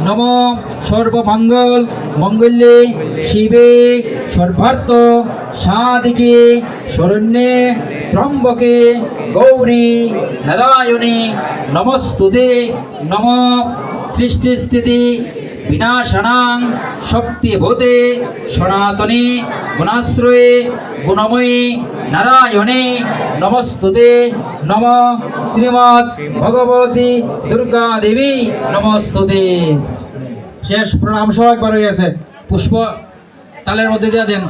নম সর্বমঙ্গল মঙ্গলে শিবে সর্বার্থ সাধিকে শরণ্যে ত্রম্বকে গৌরী নারায়ণে নমস্তুতে। নম সৃষ্টিস্থিতি বিনাশানাং শক্তিভূতে সনাতনে গুণাশ্রয়ে গুণময়ী নারায়ণে নমস্তুতে। নম শ্রীমৎ ভগবতী দুর্গা দেবী নমস্তুতে। শেষ প্রণাম সহ একবার হয়ে গেছে, পুষ্প তালের মধ্যে দিয়ে দেন।